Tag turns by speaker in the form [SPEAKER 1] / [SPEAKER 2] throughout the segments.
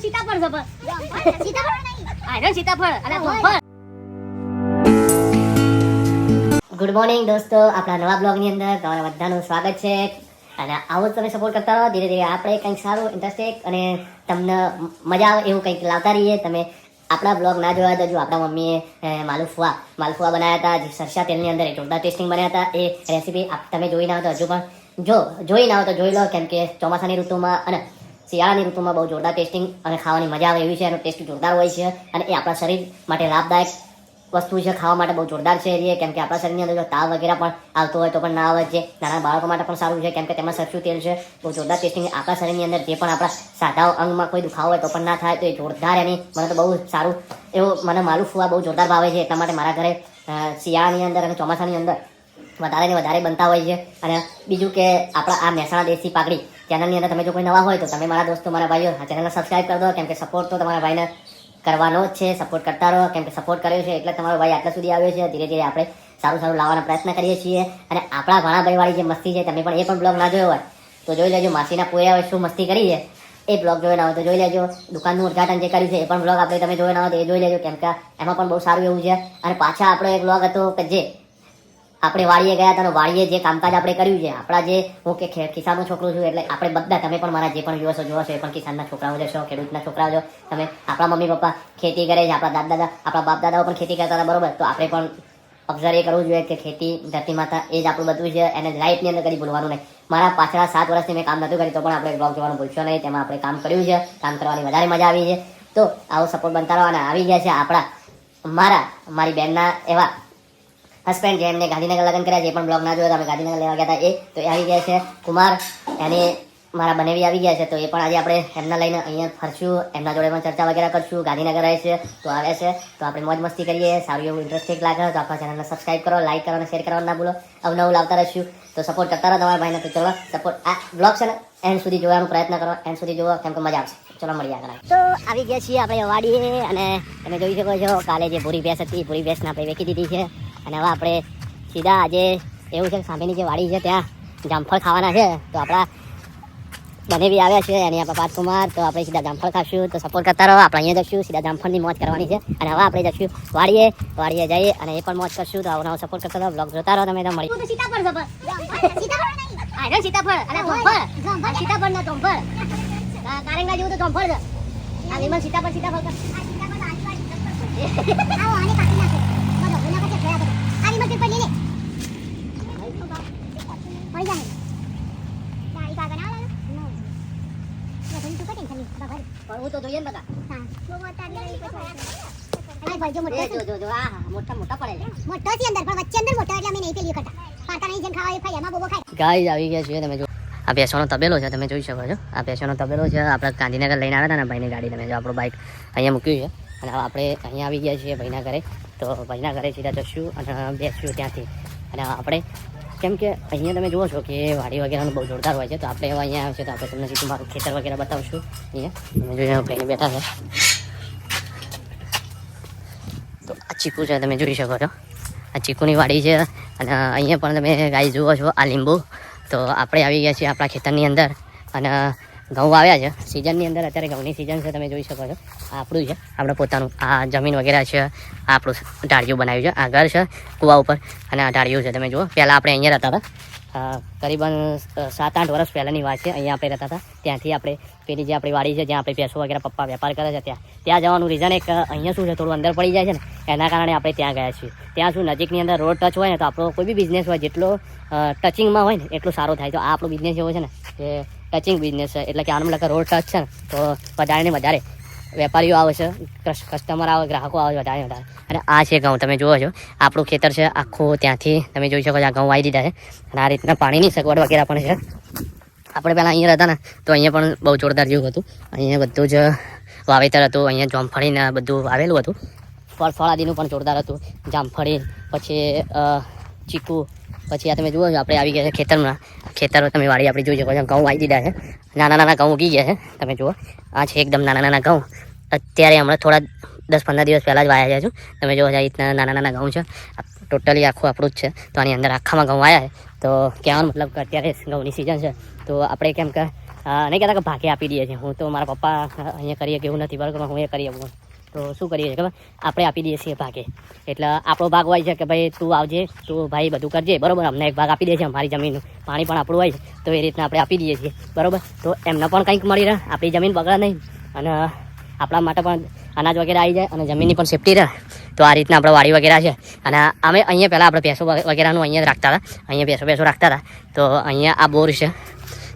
[SPEAKER 1] સીતાફળ છે સીતાફળ નહીં આયરન સીતાફળ અને ફળ. ગુડ મોર્નિંગ દોસ્તો, આપણા નવા બ્લોગની અંદર તમારા બધાનું સ્વાગત છે. અને આવો જ તમે સપોર્ટ કરતા રહો. ધીરે ધીરે આપણે કંઈક સારું ઇન્ટરેસ્ટિંગ અને તમને મજા આવે એવું કંઈક લાવતા રહીએ. તમે આપણા બ્લોગ ના જોયા તો જો આપણા મમ્મીએ માલપુઆ બનાવ્યા હતા, જે સરસા તેલની અંદર એ જોરદાર ટેસ્ટિંગ બન્યા હતા. એ રેસીપી તમે જોઈ ના હોય તો હજુ પણ જોઈ ના હોય તો જોઈ લો, કેમ કે ચોમાસાની ઋતુમાં અને શિયાળાની ઋતુમાં બહુ જોરદાર ટેસ્ટિંગ અને ખાવાની મજા આવે એવી છે. એનો ટેસ્ટ જોરદાર હોય છે અને એ આપણા શરીર માટે લાભદાયક વસ્તુ છે. ખાવા માટે બહુ જોરદાર છે એ, કેમ કે આપણા શરીરની અંદર જો તાવ વગેરે પણ આવતો હોય તો પણ ના આવે. જે નાના બાળકો માટે પણ સારું છે, કેમ કે તેમાં સરસું તેલ છે. બહુ જોરદાર ટેસ્ટિંગ આપણા શરીરની અંદર જે પણ આપણા સાદા અંગમાં કોઈ દુખાવો હોય તો પણ ના થાય. તો એ જોરદાર એની મને તો બહુ સારું એવું મને માલપુઆ બહુ જોરદાર ભાવે છે. એટલા માટે મારા ઘરે શિયાળાની અંદર અને ચોમાસાની અંદર વધારે ને વધારે બનતા હોય છે. અને બીજું કે આપણા આ મહેસાણા દેશી પાઘડી ચેનલની અંદર તમે જો કોઈ નવા હોય તો તમે મારા દોસ્તો મારા ભાઈઓ આ ચેનલને સબસ્ક્રાઈબ કરી દો, કેમ કે સપોર્ટ તો તમારા ભાઈને કરવાનો જ છે. સપોર્ટ કરતા રહો, કેમ કે સપોર્ટ કર્યો છે એટલે તમારો ભાઈ આટલા સુધી આવ્યો છે. ધીરે ધીરે આપણે સારું લાવવાનો પ્રયત્ન કરીએ છીએ. અને આપણા ઘણા ભાઈવાળી જે મસ્તી છે, તમે પણ એ પણ બ્લોગ ના જોયો હોય તો જોઈ લેજો. માસીના પોયા શું મસ્તી કરી છે એ બ્લોગ જોયો ના હોય તો જોઈ લેજો. દુકાનનું ઉદઘાટન જે કર્યું છે એ પણ બ્લોગ આપણે તમે જોયો ના હોય તો એ જોઈ લેજો, કેમ કે એમાં પણ બહુ સારું એવું છે. અને પાછા આપણો એક બ્લોગ હતો કે જે આપણે વાડીએ ગયા હતા, વાડીએ જે કામકાજ આપણે કર્યું છે. આપણા જે હું કે કિસાનનો છોકરો છું એટલે આપણે બધા તમે પણ મારા જે પણ વ્યૂઅર્સો જોવો છો એ પણ કિસાનના છોકરાઓ છો, ખેડૂતના છોકરાઓ છો. તમે આપણા મમ્મી પપ્પા ખેતી કરે છે, આપણા દાદા આપણા બાપ દાદાઓ પણ ખેતી કરતા હતા, બરોબર. તો આપણે પણ ઓબ્ઝર્વ એ કરવું જોઈએ કે ખેતી ધરતી માતા એ જ આપણું બધું છે. એને લાઈફની અંદર કદી ભૂલવાનું નહીં. મારા પાછળ 7 વર્ષથી મેં કામ નહોતું કર્યું તો પણ આપણે બ્લોગ જોવાનું ભૂલશો નહીં. તેમાં આપણે કામ કર્યું છે, કામ કરવાની વધારે મજા આવી છે. તો આવો સપોર્ટ બનતા રહેવાના. આવી ગયા છે આપણા મારી બહેનના એવા હસબન્ડ જે એમને ગાંધીનગર લગ્ન કર્યા, જે પણ બ્લોગ ના જોયો તમે ગાંધીનગર લેવા ગયા હતા એ તો એ આવી ગયા છે. કુમાર એને મારા બનેવી આવી ગયા છે, તો એ પણ આજે આપણે એમના લઈને અહીંયા ફરશું, એમના જોડે પણ ચર્ચા વગેરે કરશું. ગાંધીનગર રહે છે તો આવે છે તો આપણે મોજ મસ્તી કરીએ. સારું એવું ઇન્ટરેસ્ટિંગ લાગે તો આપણા ચેનલને સબસ્ક્રાઈબ કરો, લાઈક કરો અને શેર કરવાનું ના ભૂલો. અવનવું લાવતા રહીશું તો સપોર્ટ કરતા રહો તમારા ભાઈને. તો ચલો સપોર્ટ આ બ્લોગ છે ને એન્ડ સુધી જોવાનો પ્રયત્ન કરો, એન્ડ સુધી જોવો, કેમ કે મજા આવશે. ચલો મળીએ આગળ. તો આવી ગયા છીએ આપણે વાડીએ અને તમે જોઈ શકો છો કાલે જે ભૂરી ભેંસ હતી ભૂરી ભેંસને આપણે વેચી દીધી છે. અને હવે આપણે સીધા આજે એવું છે સામેની જે વાડી છે ત્યાં જામફળ ખાવાના છે. તો આપણા બને બી આવ્યા છે એની આપણા પાર્થકુમાર, તો આપણે સીધા જામફળ ખાશું. તો સપોર્ટ કરતા રહો. આપણે અહીંયા જશું, સીધા જામફળની મોજ કરવાની છે. અને હવે આપણે જશું વાડીએ જઈએ અને એ પણ મોજ કરશું. તો આવો સપોર્ટ કરતા રહો, બ્લોગ જોતા રહો. તમે તો મળી સીતાફળ અને જોંફળ સીતાફળ ના જોંફળ કારેંગા જેવું તો જોંફળ છે. આ વિમલ સીતાફળ આવો આને કાપી નાખે. તો જોઈએ ને બધા મોટા પડે મોટો છે અંદર પણ વચ્ચે અંદર મોટો એટલે અમે નહીં પેલી કરતા પાતા નહીં જન ખાવા એ ખાય એમાં બોબો ખાય. ગાઈસ આવી ગયા છે. તમે જો આ ભેંસોનો તબેલો છે, તમે જોઈ શકો છો. આ ભેંસોનો તબેલો છે. આપણે ગાંધીનગર લઈને આવ્યા હતા ને ભાઈની ગાડી. તમે જો આપણું બાઇક અહીંયા મૂક્યું છે અને આપણે અહીંયા આવી ગયા છીએ ભાઈના ઘરે. તો ભાઈના ઘરે સીધા જશું અને બેસશું ત્યાંથી. અને આપણે કેમ કે અહીંયા તમે જુઓ છો કે વાડી વગેરેનું બહુ જોરદાર હોય છે. તો આપણે હવે અહીંયા આવશે તો આપણે તમને સીધું મારું ખેતર વગેરે બતાવશું. અહીંયા તમે જોઈ ભાઈને બેઠા છે. તો આ ચીકુ છે, તમે જોઈ શકો છો. આ ચીકુની વાડી છે. અને અહીંયા પણ તમે ગાય જુઓ છો આ લીંબુ. તો આપણે આવી ગયા છીએ આપણા ખેતરની અંદર અને ઘઉં આવ્યા છે સિઝનની અંદર. અત્યારે ઘઉંની સિઝન છે, તમે જોઈ શકો છો. આ આપણું છે, આપણે પોતાનું આ જમીન વગેરે છે. આ આપણું ઢાળિયું બનાવ્યું છે. આ ઘર છે કૂવા ઉપર અને આ ઢાળિયું છે. તમે જુઓ પહેલાં આપણે અહીંયા રહેતા હતા. કરીબન 7-8 વર્ષ પહેલાંની વાત છે. અહીંયા આપણે રહેતા હતા. ત્યાંથી આપણે પેલી જે આપણી વાડી છે જ્યાં આપણે ભેંસો વગેરે પપ્પા વેપાર કરે છે ત્યાં જવાનું રીઝન એક અહીંયા શું છે થોડું અંદર પડી જાય છે ને એના કારણે આપણે ત્યાં ગયા છીએ. ત્યાં શું નજીકની અંદર રોડ ટચ હોય ને તો આપણો કોઈ બી બિઝનેસ હોય જેટલો ટચિંગમાં હોય ને એટલું સારું થાય. તો આ આપણો બિઝનેસ એવો છે ને કે ટચિંગ બિઝનેસ છે, એટલે કે આનું મતલબ રોડ ટચ છે ને તો વધારે ને વધારે વેપારીઓ આવે છે, કસ્ટમર આવે, ગ્રાહકો આવે વધારે વધારે. અને આ છે ઘઉં, તમે જુઓ છો આપણું ખેતર છે આખું. ત્યાંથી તમે જોઈ શકો છો આ ઘઉં વાવી દીધા છે. અને આ રીતના પાણીની સગવડ વગેરે પણ છે. આપણે પહેલાં અહીંયા રહેતા ને તો અહીંયા પણ બહુ જોરદાર જેવું હતું. અહીંયા બધું જ વાવેતર હતું. અહીંયા જામફળીને બધું આવેલું હતું. ફળાદીનું પણ જોરદાર હતું. જામફળી પછી ચીકુ પછી આ તમે જુઓ છો આપણે આવી ગયા છે ખેતરમાં. ખેતર તમે વાડી આપણે જોઈ શકો છો. ઘઉં વાવી દીધા છે. નાના ઘઉં ઉગી ગયા છે. તમે જુઓ આ છે એકદમ નાના ઘઉં. અત્યારે હમણાં થોડા 10-15 દિવસ પહેલાં જ વાયા છું. તમે જુઓ આ રીતના નાના ઘઉં છે. ટોટલી આખું આપણું જ છે. તો આની અંદર આખામાં ઘઉં આવ્યા છે. તો કહેવાનો મતલબ કે અત્યારે ઘઉંની સિઝન છે તો આપણે કેમ કે નહીં કહેતા કે ભાગે આપી દઈએ છીએ. હું તો મારા પપ્પા અહીંયા કરીએ કે એવું નથી બરાબર, હું એ કરી આપું તો શું કરીએ છીએ ખબર, આપણે આપી દઈએ છીએ ભાગે. એટલે આપણો ભાગ હોય છે કે ભાઈ તું આવજે, તું ભાઈ બધું કરજે બરાબર. અમને એક ભાગ આપી દે છે, અમારી જમીનનું પાણી પણ આપણું હોય છે, તો એ રીતના આપણે આપી દઈએ છીએ બરાબર. તો એમને પણ કંઈક મળી રહે, આપણી જમીન બગડે નહીં અને આપણા માટે પણ અનાજ વગેરે આવી જાય અને જમીનની પણ સેફટી રહે. તો આ રીતના આપણે વાડી વગેરે છે. અને અમે અહીંયા પહેલાં આપણે ભેંસો વગેરેનું અહીંયા જ રાખતા હતા, અહીંયા ભેંસો રાખતા હતા. તો અહીંયા આ બોર છે,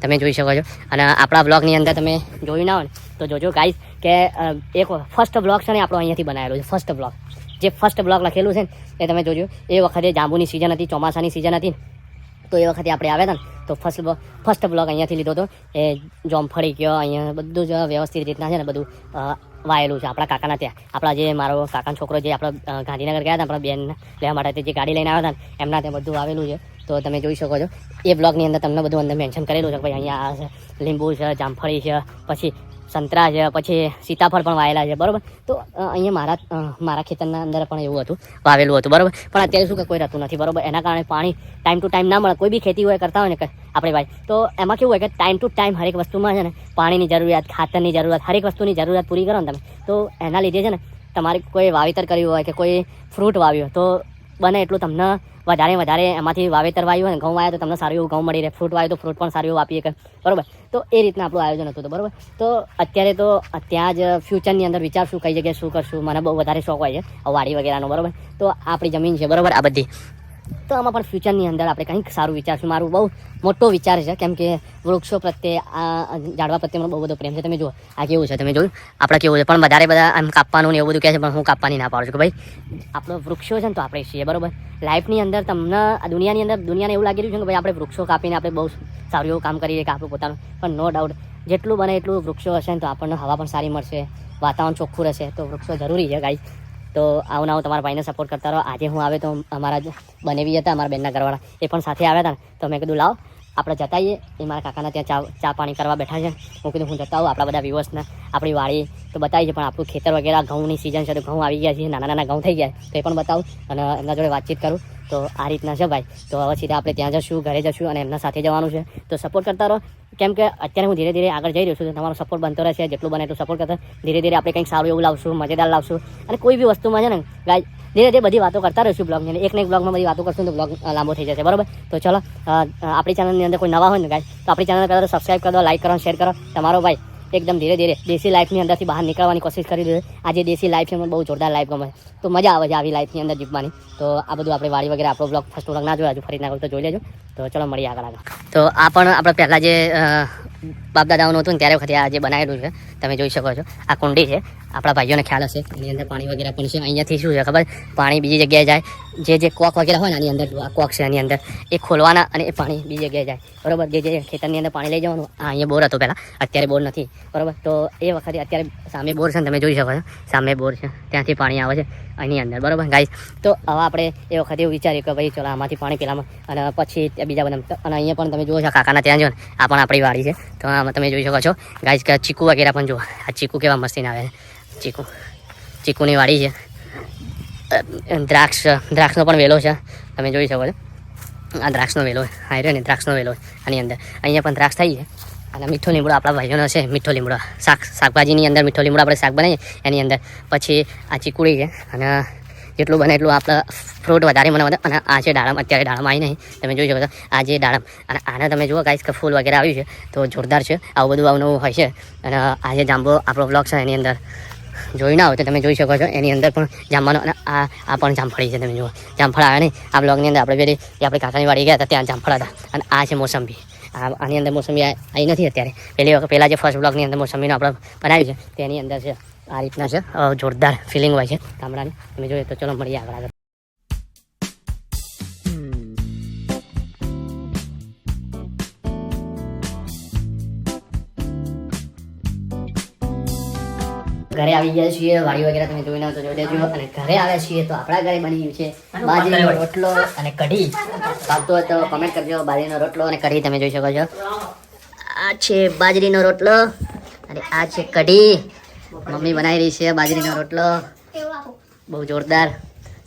[SPEAKER 1] તમે જોઈ શકો છો. અને આપણા બ્લોગની અંદર તમે જોયું ના હોય ને તો જોજો ગાઈસ કે એક ફર્સ્ટ બ્લોગ છે ને આપણો અહીંયાથી બનાવેલો છે. ફર્સ્ટ બ્લોગ, જે ફર્સ્ટ બ્લોગ લખેલું છે ને એ તમે જોજો. એ વખતે જાંબુની સિઝન હતી, ચોમાસાની સિઝન હતી, તો એ વખતે આપણે આવ્યા હતા ને તો ફર્સ્ટ બ્લોગ અહીંયાથી લીધો હતો. એ જોમફળી કયો અહીંયા બધું જ વ્યવસ્થિત રીતના છે ને બધું વાયેલું છે આપણા કાકાના ત્યાં. આપણા જે મારો કાકાનો છોકરો જે આપણે ગાંધીનગર ગયા હતા આપણા બેન લેવા માટે, જે ગાડી લઈને આવ્યા હતા ને એમના ત્યાં બધું આવેલું છે. તો તમે જોઈ શકો છો એ બ્લોગની અંદર તમને બધું અંદર મેન્શન કરેલું છે કે ભાઈ અહીંયા આ છે લીંબુ છે, જામફળી છે, પછી સંતરા છે, પછી સીતાફળ પણ વાયેલા છે બરાબર. તો અહીંયા મારા ખેતરના અંદર પણ એવું હતું, વાવેલું હતું બરાબર. પણ અત્યારે શું કે કોઈ રહેતું નથી બરાબર. એના કારણે પાણી ટાઈમ ટુ ટાઈમ ના મળે. કોઈ બી ખેતી હોય કરતા હોય ને આપણે ભાઈ, તો એમાં કેવું હોય કે ટાઈમ ટુ ટાઈમ હરેક વસ્તુમાં છે ને પાણીની જરૂરિયાત, ખાતરની જરૂરિયાત, હરેક વસ્તુની જરૂરિયાત પૂરી કરો ને તમે, તો એના લીધે છે ને તમારે કોઈ વાવેતર કર્યું હોય કે કોઈ ફ્રૂટ વાવ્યું હોય તો બને એટલું તમને વધારે એમાંથી વાવેતર વાવ્યું હોય ને, ઘઉં વાવ્યા તો તમને સારું એવું ઘઉં મળી રહે, ફ્રૂટ વાવ્યું તો ફ્રૂટ પણ સારું એવું આપીએ કે બરાબર. તો એ રીતના આપણું આયોજન હતું તો બરાબર. તો અત્યારે તો ત્યાં જ ફ્યુચરની અંદર વિચારશું કઈ જગ્યાએ શું કરશું. મને બહુ વધારે શોખ હોય છે વાડી વગેરેનો બરાબર. તો આપણી જમીન છે બરાબર આ બધી, તો આમાં પણ ફ્યુચરની અંદર આપણે કંઈક સારું વિચારશું. મારું બહુ મોટો વિચાર છે, કેમ કે વૃક્ષો પ્રત્યે, આ ઝાડવા પ્રત્યે મને બહુ બધો પ્રેમ છે. તમે જુઓ આ કેવું છે, તમે જોયું આપણે કેવું છે. પણ બધા આમ કાપવાનું ને એવું બધું કહે છે, પણ હું કાપવાની ના પાડું છું કે ભાઈ આપણો વૃક્ષો છે ને તો આપણે છીએ બરાબર. લાઈફની અંદર તમને આ દુનિયાને એવું લાગી રહ્યું છે કે ભાઈ આપણે વૃક્ષો કાપીને આપણે બહુ સારું એવું કામ કરીએ કે આપણું પોતાનું, પણ નો ડાઉટ જેટલું બને એટલું વૃક્ષો હશે ને તો આપણને હવા પણ સારી મળશે, વાતાવરણ ચોખ્ખું રહેશે. તો વૃક્ષો જરૂરી છે ગાઈસ. તો આવું તમારા ભાઈને સપોર્ટ કરતા રહો. આજે હું આવે તો અમારા બનેવી હતા, અમારા બેનના ઘરવાળા એ પણ સાથે આવ્યા હતા ને, તો મેં કીધું લાવો આપણે જતા આવીએ. એ મારા કાકાના ત્યાં ચા પાણી કરવા બેઠા છે. હું કીધું હું જતા આવું, આપણા બધા વ્યુઅર્સને આપણી વાડી તો બતાવી છે, પણ આપણું ખેતર વગેરે ઘઉંની સિઝન છે તો ઘઉં આવી ગયા છે, નાના ઘઉં થઈ ગયા તો એ પણ બતાવું અને એમના જોડે વાતચીત કરું. તો આ રીતના છે ભાઈ. તો હવે સીધા આપણે ત્યાં જશું, ઘરે જશું અને એમના સાથે જવાનું છે. તો સપોર્ટ કરતા રહો, કેમ કે અત્યારે હું ધીરે ધીરે આગળ જઈ રહ્યો છું. તમારો સપોર્ટ બનતો રહેશે, જેટલું બને એટલું સપોર્ટ કરતા ધીરે ધીરે આપણે કંઈક સારું એવું લાવશું, મજેદાર લાવશું. અને કોઈ બી વસ્તુમાં છે ને ગાય ધીરે ધીરે બધી વાતો કરતા રહીશું બ્લોગની. એક ને એક બ્લોગમાં બધી વાતો કરશું તો બ્લોગ લાંબો થઈ જશે બરાબર. તો ચલો આપણી ચેનલની અંદર કોઈ નવા હોય ને ગાય તો આપણી ચેનલ પહેલાં તો સબસ્ક્રાઈબ કરી દો, લાઈક કરો, શેર કરો. તમારો ભાઈ એકદમ ધીરે ધીરે દેશી લાઈફની અંદરથી બહાર નીકળવાની કોશિશ કરી રહ્યો છે. આ જે દેશી લાઈફ છે મને બહુ જોરદાર લાઈફ ગમે, તો મજા આવે છે આવી લાઈફની અંદર જીવવાની. તો આ બધું આપણે વાડી વગેરે આપણો બ્લોગ ફર્સ્ટ બ્લોગ ના જોયા હજુ, ફરી ના તો જોઈ લેજો. તો ચલો મળીએ આગળ. તો આ પણ આપણે પહેલાં જે બાપ દાદાઓનું હતું ને ત્યારે વખતે આ જે બનાવેલું છે તમે જોઈ શકો છો. આ કુંડી છે, આપણા ભાઈઓને ખ્યાલ હશે. એની અંદર પાણી વગેરે પણ છે. અહીંયાથી શું છે ખબર, પાણી બીજી જગ્યાએ જાય. જે કોક વગેરે હોય ને આની અંદર, આ કોક છે આની અંદર, એ ખોલવાના અને એ પાણી બીજી જગ્યાએ જાય બરાબર. જે ખેતરની અંદર પાણી લઈ જવાનું. આ અહીંયા બોર હતો પહેલાં, અત્યારે બોર નથી બરાબર. તો એ વખતે અત્યારે સામે બોર છે ને તમે જોઈ શકો છો, સામે બોર છે, ત્યાંથી પાણી આવે છે એની અંદર બરાબર ગાઈસ. તો હવે આપણે એ વખતે એવું વિચાર્યું કે ભાઈ ચલો આમાંથી પાણી પેલામાં અને પછી બીજા બધા. અને અહીંયા પણ તમે જુઓ છો કાકાના ત્યાં જો ને આ પણ આપણી વાડી છે. તો આમાં તમે જોઈ શકો છો ગાઈસ કે ચીકુ વગેરે પણ જુઓ. આ ચીકુ કેવા મસ્તીને આવે છે, ચીકુની વાડી છે. દ્રાક્ષનો પણ વેલો છે, તમે જોઈ શકો છો. આ દ્રાક્ષનો વેલો હા રહ્યો ને, દ્રાક્ષનો વેલો આની અંદર. અહીંયા પણ દ્રાક્ષ થઈ છે. અને મીઠો લીમડો આપણા ભાઈઓનો છે, મીઠો લીમડો શાકભાજીની અંદર મીઠો લીમડો આપણે શાક બનાવીએ એની અંદર. પછી આ ચીકુડી છે અને જેટલું બને એટલું આપણે ફ્રૂટ વધારે મને. અને આ છે દાડમ, અત્યારે દાડમ આવી નહીં તમે જોઈ શકો છો. આ જે દાડમ અને આને તમે જુઓ ગાઈસ કે ફૂલ વગેરે આવ્યું છે તો જોરદાર છે. આવું બધું નવું હોય છે. અને આ જે જાંબો આપણો બ્લોગ છે એની અંદર જોઈ ના હોય તો તમે જોઈ શકો છો. એની અંદર પણ જામવાનો. અને આ પણ જામફળી છે, તમે જુઓ જામફળ આવે નહીં આ બ્લોગની અંદર. આપણે પેલી જે આપણી કાકાની વાડી ગયા હતા ત્યાં જામફળ હતા. અને આ છે મોસંબી. આની અંદર મોસંબી આવી નથી અત્યારે, પહેલાં જે ફર્સ્ટ બ્લોગની અંદર મોસંબીનું આપણે બનાવ્યું છે તેની અંદર છે. આ રીતના છે, જોરદાર ફિલિંગ હોય છે ગામડાની. તમે જોઈએ તો ચલો મળીએ આગળ. ઘરે આવી ગયા છીએ, વાડી વગેરે તમે જોઈ ના તો જોઈ લેજો. અને ઘરે આવ્યા છીએ તો આપણા ઘરે બની ગયું છે બાજરીનો રોટલો અને કઢી. ભાવતો હોય તો કમેન્ટ કરજો. બાજરીનો રોટલો અને કઢી તમે જોઈ શકો છો. આ છે બાજરીનો રોટલો અને આ છે કઢી. મમ્મી બનાવી રહી છે બાજરીનો રોટલો, બહુ જોરદાર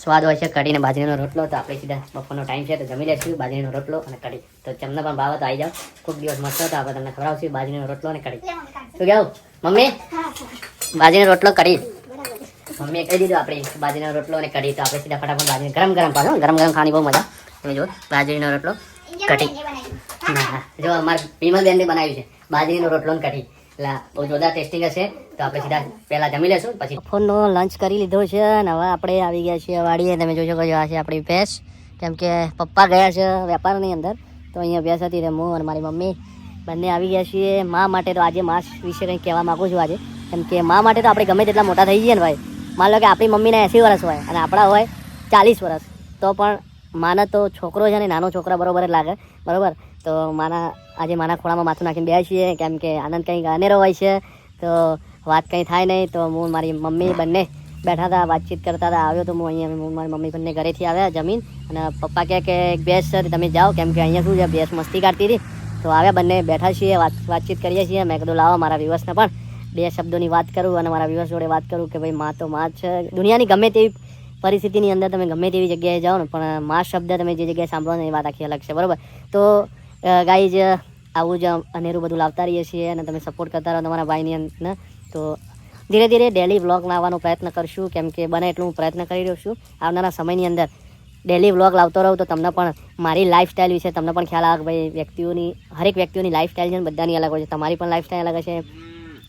[SPEAKER 1] સ્વાદ હોય છે કઢીને બાજરીનો રોટલો. તો આપણે સીધા બપોરનો ટાઈમ છે તો જમી લઈશું બાજરીનો રોટલો અને કઢી. તો તમને પણ ભાવે તો આવી જાઓ, ખૂબ દિવસ મસ્ત તો આપણે તમને ખવડાવશું બાજરીનો રોટલો અને કઢી. શું કહેવું મમ્મી? બાજરીનો રોટલો કઢી મમ્મીએ કહી દીધું આપણે બાજરીનો રોટલો અને કઢી. તો આપણે સીધા ફટાફટ બાજરી ગરમ ગરમ પાછો ગરમ ગરમ ખાવાની બહુ મજા. તમે જુઓ બાજરીનો રોટલો કઢી. હા જો અમારે વિમલબેનને બનાવ્યું છે બાજરીનો રોટલો અને કઢી. એટલે બહુ જોરદાર ટેસ્ટિંગ હશે. તો આપણે સીધા પહેલાં જમી લેશું પછી બપોરનો લંચ કરી લીધો છે અને હવે આપણે આવી ગયા છીએ વાડીએ. તમે જોઈ શકો છો આ છે આપણી ભેંસ, કેમ કે પપ્પા ગયા છે વેપારની અંદર તો અહીંયા ભેંસ હતી. હું અને મારી મમ્મી બંને આવી ગયા છીએ મા માટે. તો આજે મા વિશે કંઈક કહેવા માગું છું આજે, કેમ કે મા માટે તો આપણે ગમે તેટલા મોટા થઈ જઈએ ને ભાઈ. માન લો કે આપણી મમ્મીને 80 વર્ષ હોય અને આપણા હોય 40 વર્ષ, તો પણ માને તો છોકરો છે ને નાનો છોકરા બરોબર જ લાગે, બરોબર. તો આજે માના ખોળામાં માથું નાખીને બેસીએ છીએ, કેમ કે આનંદ કંઈક અનેરો હોય છે. તો વાત કંઈ થાય નહીં. તો હું મારી મમ્મી બંને બેઠા હતા, વાતચીત કરતા હતા. આવ્યો તો હું અહીંયા, હું મારી મમ્મી બંને ઘરેથી આવ્યા જમીન, અને પપ્પા કહે કે એક ભેંસ છે તમે જાઓ, કેમ કે અહીંયા શું છે ભેંસ મસ્તી કાઢતી હતી. તો આવ્યા બંને બેઠા છીએ, વાતચીત કરીએ છીએ. મેં કીધું લાવો મારા વ્યુઅર્સને પણ બે શબ્દોની વાત કરું અને મારા વ્યુઅર્સ જોડે વાત કરું કે ભાઈ માં તો માં જ છે. દુનિયાની ગમે તેવી પરિસ્થિતિની અંદર તમે ગમે તેવી જગ્યાએ જાઓ ને, પણ માં શબ્દ તમે જે જગ્યાએ સાંભળો ને એ વાત આખી અલગ છે, બરાબર. તો ગાઈઝ આવું જ અનેરું બધું લાવતા રહીએ છીએ અને તમે સપોર્ટ કરતા રહો તમારા ભાઈની અંદર. તો ધીરે ધીરે ડેલી વ્લોગ લાવવાનો પ્રયત્ન કરશું, કેમ કે બને એટલું હું પ્રયત્ન કરી રહ્યો છું. આવનારા સમયની અંદર ડેલી વ્લોગ લાવતો રહું તો તમને પણ મારી લાઈફસ્ટાઈલ વિશે તમને પણ ખ્યાલ આવે કે ભાઈ હરેક વ્યક્તિઓની લાઈફસ્ટાઈલ છે ને બધાની અલગ હોય છે. તમારી પણ લાઈફસ્ટાઈલ અલગ હશે,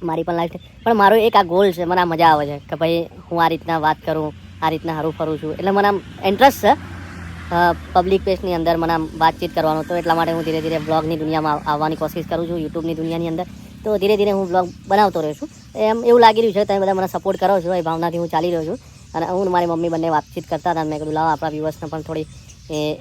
[SPEAKER 1] મારી પણ લાઈફસ્ટાઈલ. પણ મારો એક આ ગોલ છે, મને આ મજા આવે છે કે ભાઈ હું આ રીતના વાત કરું, આ રીતના હરું ફરું છું. એટલે મને આમ ઇન્ટરેસ્ટ છે પબ્લિક પ્લેસની અંદર મને આમ વાતચીત કરવાનો. તો એટલા માટે હું ધીરે ધીરે બ્લોગની દુનિયામાં આવવાની કોશિશ કરું છું, યુટ્યુબની દુનિયાની અંદર. તો ધીરે ધીરે હું બ્લોગ બનાવતો રહ્યો છું. એમ એવું લાગી રહ્યું છે તમે બધા મને સપોર્ટ કરો છો, એ ભાવનાથી હું ચાલી રહ્યો છું. અને હું મારી મમ્મી બંને વાતચીત કરતા હતા. મેં કીધું લાવો આપણા વ્યુઅર્સને પણ થોડી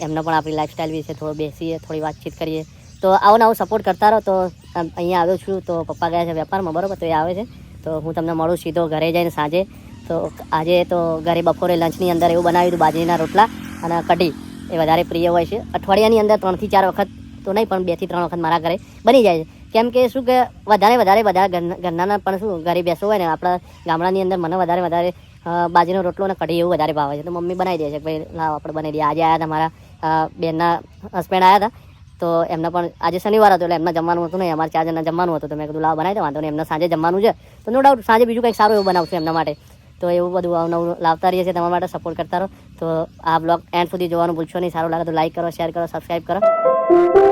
[SPEAKER 1] એમને પણ આપણી લાઈફસ્ટાઈલ વિશે થોડું બેસીએ, થોડી વાતચીત કરીએ. તો આવું સપોર્ટ કરતા રહો. તો અહીંયા આવ્યો છું, તો પપ્પા ગયા છે વેપારમાં, બરાબર. તો એ આવે છે તો હું તમને મળું સીધો ઘરે જઈને સાંજે. તો આજે તો ઘરે બપોરે લંચની અંદર એવું બનાવ્યું હતું બાજરીના રોટલા અને કઢી. એ વધારે પ્રિય હોય છે. અઠવાડિયાની અંદર 3 થી 4 વખત તો નહીં, પણ 2 થી 3 વખત મારા ઘરે બની જાય છે. કેમ કે શું કે વધારે બધા ઘરના પણ શું ઘરે બેસો હોય ને, આપણા ગામડાની અંદર મને વધારે બાજરીનો રોટલો અને કઢી એવું વધારે ભાવે છે. તો મમ્મી બનાવી દે છે કે ભાઈ લાવ આપણે બનાવી દઈએ. આજે આવ્યા હતા મારા બેનના હસબન્ડ આવ્યા હતા, તો એમને પણ આજે શનિવાર હતો એટલે એમને જમવાનું હતું નહીં, અમારે 4 જણને જમવાનું હતું. તો મેં કીધું લાવ બનાવી દે, વાંધો નહીં. એમને સાંજે જમવાનું છે તો નો ડાઉટ સાંજે બીજું કંઈક સારું એવું બનાવશું એમના માટે. તો એવું બધું નવું લાવતા રહીએ છીએ તમારા માટે, સપોર્ટ કરતા રહો. તો આ બ્લોગ એન્ડ સુધી જોવાનું ભૂલશો નહીં. સારું લાગે તો લાઈક કરો, શેર કરો, સબસ્ક્રાઈબ કરો.